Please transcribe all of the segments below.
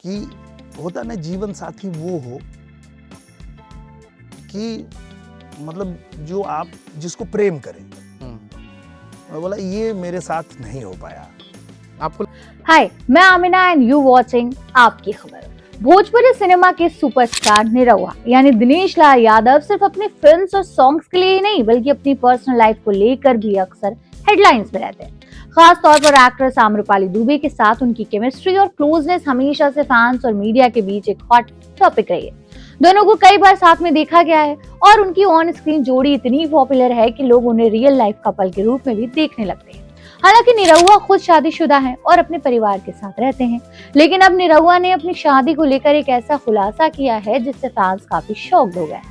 कि होता ना जीवन साथी वो हो कि मतलब जो आप जिसको प्रेम करें। मैं बोला ये मेरे साथ नहीं हो पाया। आपको हाय, मैं आमिना एंड यू वाचिंग आपकी खबर। भोजपुरी सिनेमा के सुपरस्टार निरहुआ यानी दिनेश लाल यादव सिर्फ अपनी फिल्म्स और सॉन्ग्स के लिए ही नहीं बल्कि अपनी पर्सनल लाइफ को लेकर भी अक्सर हेडलाइंस में रहते हैं। खास तौर पर एक्ट्रेस आम्रपाली दुबे के साथ उनकी केमिस्ट्री और क्लोजनेस हमेशा से फैंस और मीडिया के बीच एक हॉट टॉपिक रही है। दोनों को कई बार साथ में देखा गया है और उनकी ऑन स्क्रीन जोड़ी इतनी पॉपुलर है कि लोग उन्हें रियल लाइफ कपल के रूप में भी देखने लगते हैं। हालांकि निरहुआ खुद शादीशुदा हैं और अपने परिवार के साथ रहते हैं, लेकिन अब निरहुआ ने अपनी शादी को लेकर एक ऐसा खुलासा किया है जिससे फैंस काफी शॉक्ड हो गए।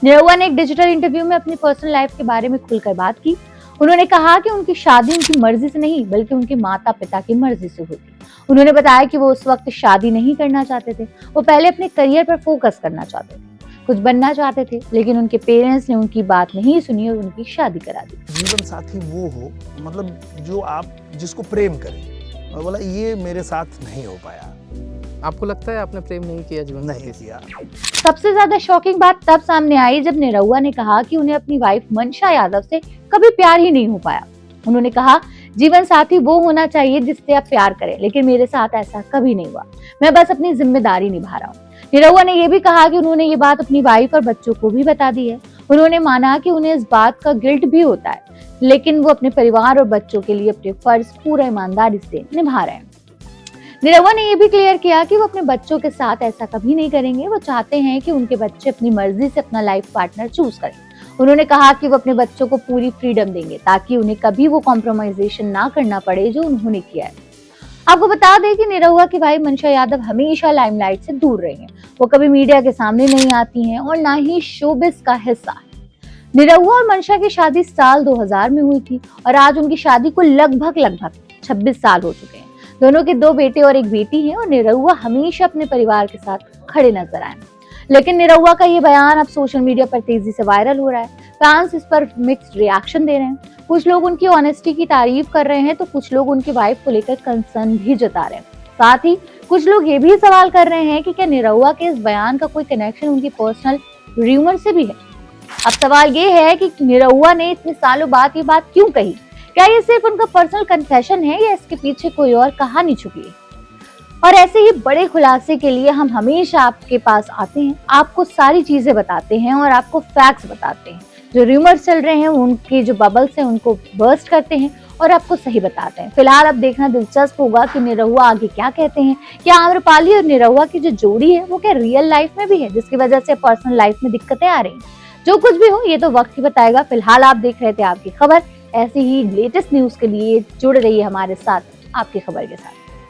निरहुआ ने एक डिजिटल इंटरव्यू में अपनी पर्सनल लाइफ के बारे में खुलकर बात की। उन्होंने कहा कि उनकी शादी उनकी मर्जी से नहीं बल्कि उनके माता पिता की मर्जी से हुई। उन्होंने बताया कि वो उस वक्त शादी नहीं करना चाहते थे, वो पहले अपने करियर पर फोकस करना चाहते थे, कुछ बनना चाहते थे, लेकिन उनके पेरेंट्स ने उनकी बात नहीं सुनी और उनकी शादी करा दी। जीवन साथी वो हो मतलब जो आप जिसको प्रेम करें। मैं बोला ये मेरे साथ नहीं हो पाया। आपको लगता है आपने प्रेम नहीं किया जीवन नहीं साथी से? किया। सबसे ज्यादा शॉकिंग बात तब सामने आई जब निरहुआ ने कहा कि उन्हें अपनी वाइफ मंशा यादव से कभी प्यार ही नहीं हो पाया। उन्होंने कहा, जीवन साथी वो होना चाहिए जिससे आप प्यार करें, लेकिन मेरे साथ ऐसा कभी नहीं हुआ। मैं बस अपनी जिम्मेदारी निभा रहा हूँ। निरहुआ ने यह भी कहा कि उन्होंने ये बात अपनी वाइफ और बच्चों को भी बता दी है। उन्होंने माना कि उन्हें इस बात का गिल्ट भी होता है, लेकिन वो अपने परिवार और बच्चों के लिए अपने फर्ज पूरा ईमानदारी से निभा रहे हैं। निरहुआ ने यह भी क्लियर किया कि वो अपने बच्चों के साथ ऐसा कभी नहीं करेंगे। वो चाहते हैं कि उनके बच्चे अपनी मर्जी से अपना लाइफ पार्टनर चूज करें। उन्होंने कहा कि वो अपने बच्चों को पूरी फ्रीडम देंगे ताकि उन्हें कभी वो कॉम्प्रोमाइजेशन ना करना पड़े जो उन्होंने किया है। आपको बता दें कि निरहुआ की वाइफ मंशा यादव हमेशा लाइमलाइट से दूर रही हैं। वो कभी मीडिया के सामने नहीं आती हैं और ना ही शोबिस का हिस्सा है। निरहुआ और मंशा की शादी साल 2000 में हुई थी और आज उनकी शादी को लगभग 26 साल हो चुके हैं। दोनों के 2 बेटे और 1 बेटी है और निरहुआ हमेशा अपने परिवार के साथ खड़े नजर आए। लेकिन निरहुआ का ये बयान अब सोशल मीडिया पर तेजी से वायरल हो रहा है। फैंस इस पर मिक्स्ड रिएक्शन दे रहे हैं। कुछ लोग उनकी ऑनेस्टी की तारीफ कर रहे हैं तो कुछ लोग उनकी वाइफ को लेकर कंसर्न भी जता रहे हैं। साथ ही कुछ लोग ये भी सवाल कर रहे हैं कि क्या निरहुआ के इस बयान का कोई कनेक्शन उनकी पर्सनल र्यूमर से भी है। अब सवाल ये है कि निरहुआ ने इतने सालों बाद ये बात क्यों कही। क्या ये सिर्फ उनका पर्सनल कन्फेशन है या इसके पीछे कोई और कहानी छुपी है। और ऐसे ही बड़े खुलासे के लिए हम हमेशा आपके पास आते हैं, आपको सारी चीजें बताते हैं और आपको फैक्ट्स बताते हैं। जो र्यूमर्स चल रहे हैं उनके जो बबल्स हैं उनको बर्स्ट करते हैं और आपको सही बताते हैं। फिलहाल अब देखना दिलचस्प होगा कि निरहुआ आगे क्या कहते हैं। क्या आम्रपाली और निरहुआ की जो जोड़ी है वो क्या रियल लाइफ में भी है जिसकी वजह से पर्सनल लाइफ में दिक्कतें आ रही हैं। जो कुछ भी हो ये तो वक्त ही बताएगा। फिलहाल आप देख रहे थे आपकी खबर। ऐसी ही लेटेस्ट न्यूज के लिए जुड़े रहिए हमारे साथ आपकी खबर के साथ।